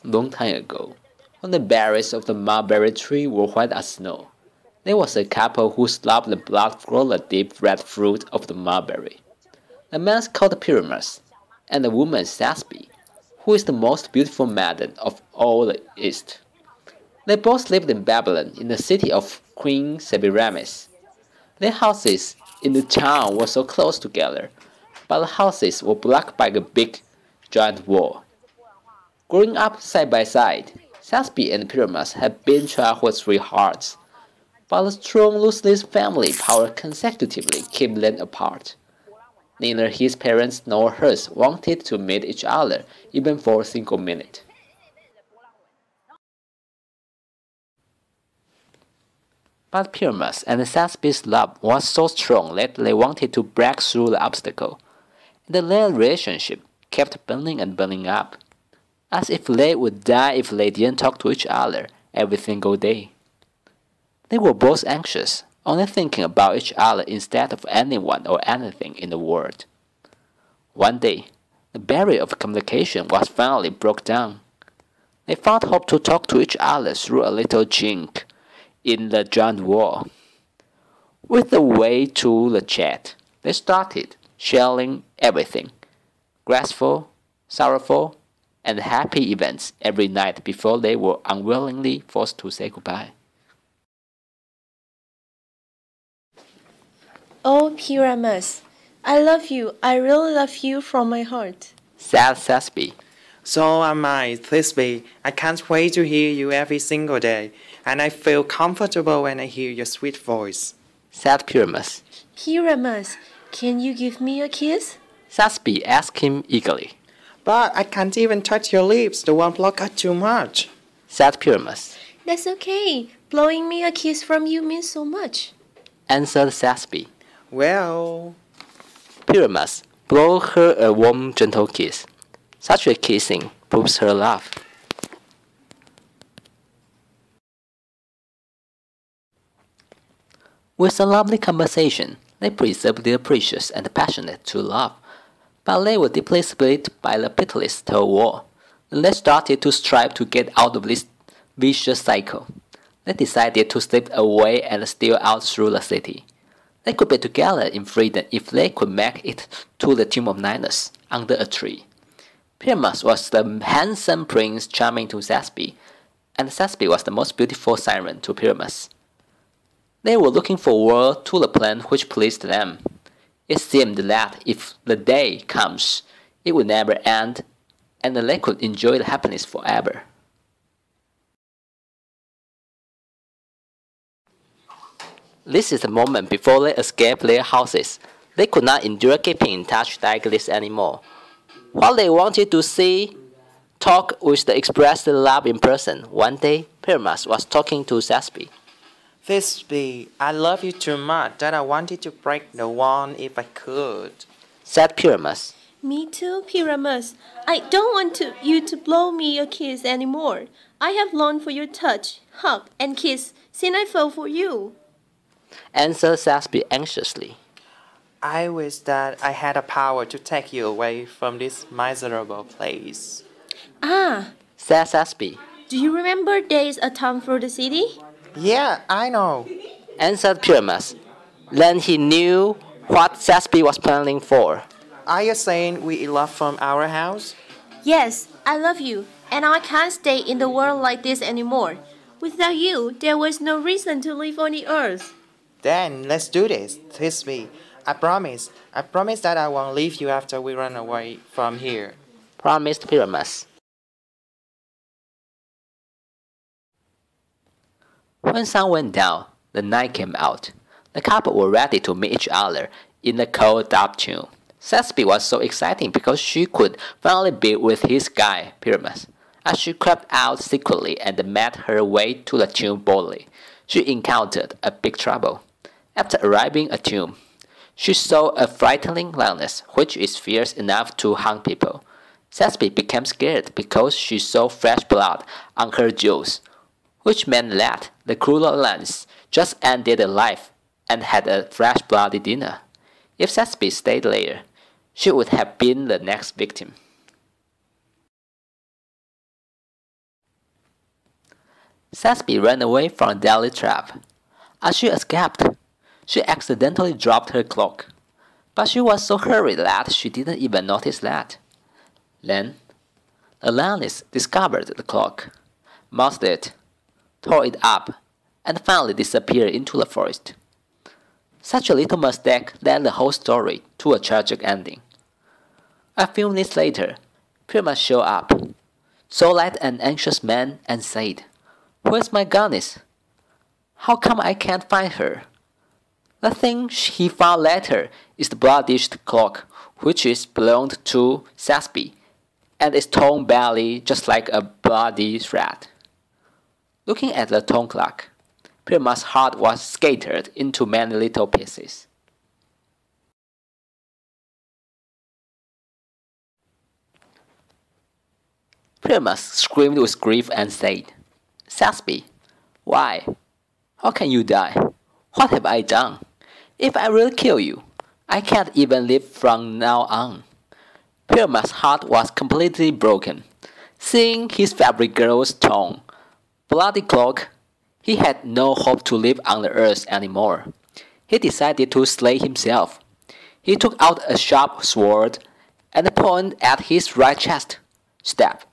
Long time ago, when the berries of the mulberry tree were white as snow, there was a couple who loved the blood from the deep red fruit of the mulberry. The man is called Pyramus, and the woman is Thisbe, who is the most beautiful maiden of all the East. They both lived in Babylon in the city of Queen Semiramis. Their houses in the town were so close together, but the houses were blocked by a big, giant wall. Growing up side by side, Thisbe and Pyramus had been childhood sweethearts, but the strong ruthless family power consecutively kept them apart. Neither his parents nor hers wanted to meet each other even for a single minute. But Pyramus and Thisbe's love was so strong that they wanted to break through the obstacle. Their relationship kept burning and burning up, as if they would die if they didn't talk to each other every single day. They were both anxious, only thinking about each other instead of anyone or anything in the world. One day, the barrier of communication was finally broke down. They found hope to talk to each other through a little chink in the giant wall. With the way to the chat, they started sharing everything, graceful, sorrowful, and happy events every night before they were unwillingly forced to say goodbye. Oh, Pyramus, I love you. I really love you from my heart, said Thisbe. So am I, Thisbe. I can't wait to hear you every single day, and I feel comfortable when I hear your sweet voice, said Pyramus. Pyramus, can you give me a kiss? Thisbe asked him eagerly. But I can't even touch your lips, they won't block out too much, said Pyramus. That's okay. Blowing me a kiss from you means so much, answered Thisbe. Well, Pyramus blew her a warm, gentle kiss. Such a kissing proves her love. With a lovely conversation, they preserved their precious and passionate true love. But they were deeply split by the pitiless tall war, and they started to strive to get out of this vicious cycle. They decided to slip away and steal out through the city. They could be together in freedom if they could make it to the tomb of Ninus under a tree. Pyramus was the handsome prince charming to Thisbe, and Thisbe was the most beautiful siren to Pyramus. They were looking forward to the plan which pleased them. It seemed that if the day comes, it would never end, and they could enjoy the happiness forever. This is the moment before they escape their houses. They could not endure keeping in touch like this anymore. While they wanted to talk with the expressed love in person, one day Pyramus was talking to Thisbe. Thisbe, I love you too much that I wanted to break the wand if I could, said Pyramus. Me too, Pyramus. I don't want you to blow me a kiss anymore. I have longed for your touch, hug, and kiss since I fell for you, answered Thisbe anxiously. I wish that I had a power to take you away from this miserable place. Ah, said Thisbe. Do you remember there is a town through the city? Yeah, I know, answered Pyramus. Then he knew what Thisbe was planning for. Are you saying we love from our house? Yes, I love you, and I can't stay in the world like this anymore. Without you, there was no reason to live on the earth. Then let's do this, Thisbe. I promise that I won't leave you after we run away from here, promised Pyramus. When sun went down, the night came out. The couple were ready to meet each other in the cold dark tomb. Thisbe was so exciting because she could finally be with his guy, Pyramus. As she crept out secretly and made her way to the tomb boldly, she encountered a big trouble. After arriving at the tomb, she saw a frightening lioness, which is fierce enough to hunt people. Thisbe became scared because she saw fresh blood on her jewels. which meant that the cruel alliance just ended their life and had a fresh bloody dinner. If Thisbe stayed later, she would have been the next victim. Thisbe ran away from a deadly trap. As she escaped, she accidentally dropped her cloak, but she was so hurried that she didn't even notice that. Then, the lioness discovered the cloak, mouthed it, tore it up, and finally disappeared into the forest. Such a little mistake led the whole story to a tragic ending. A few minutes later, Pyramus showed up, saw like an anxious man, and said, "Where's my goddess? How come I can't find her?" The thing he found later is the blood-dish cloak, which is belonged to Thisbe, and is torn badly just like a bloody thread. Looking at the torn cloak, Pyramus' heart was scattered into many little pieces. Pyramus screamed with grief and said, "Thisbe, why? How can you die? What have I done? If I really kill you, I can't even live from now on." Pyramus' heart was completely broken. Seeing his favorite girl's torn, bloody cloak, he had no hope to live on the earth anymore. He decided to slay himself. He took out a sharp sword and pointed at his right chest. Stab.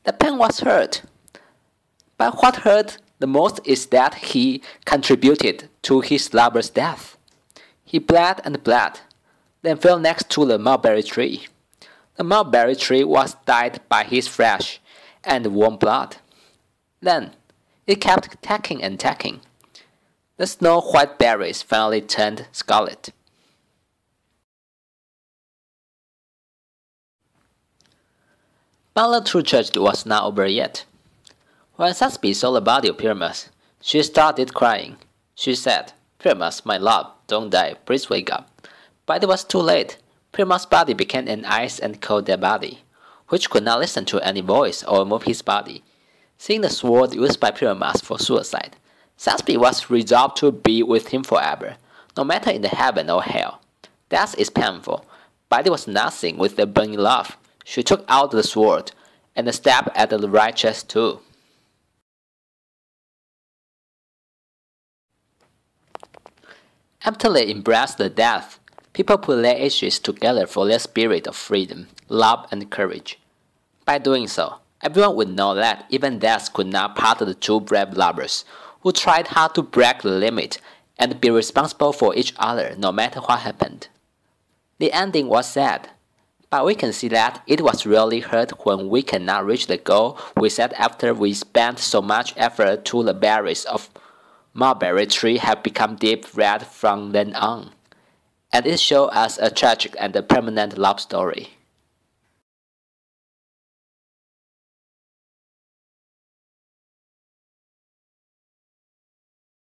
The pain was hurt. But what hurt the most is that he contributed to his lover's death. He bled and bled, then fell next to the mulberry tree. The mulberry tree was dyed by his flesh and warm blood. Then it kept tacking and tacking. The snow-white berries finally turned scarlet. But the true tragedy was not over yet. When Thisbe saw the body of Pyramus, she started crying. She said, "Pyramus, my love, don't die, please wake up." But it was too late. Pyramus' body became an ice and cold dead body, which could not listen to any voice or move his body. Seeing the sword used by Pyramus for suicide, Thisbe was resolved to be with him forever, no matter in the heaven or hell. Death is painful, but it was nothing with the burning love. She took out the sword and stabbed at the right chest too. After they embraced the death, people put their ashes together for their spirit of freedom, love, and courage. By doing so, everyone would know that even death could not part the two brave lovers who tried hard to break the limit and be responsible for each other no matter what happened. The ending was sad, but we can see that it was really hurt when we cannot reach the goal we set after we spent so much effort to the berries of mulberry tree have become deep red from then on. And it shows us a tragic and a permanent love story.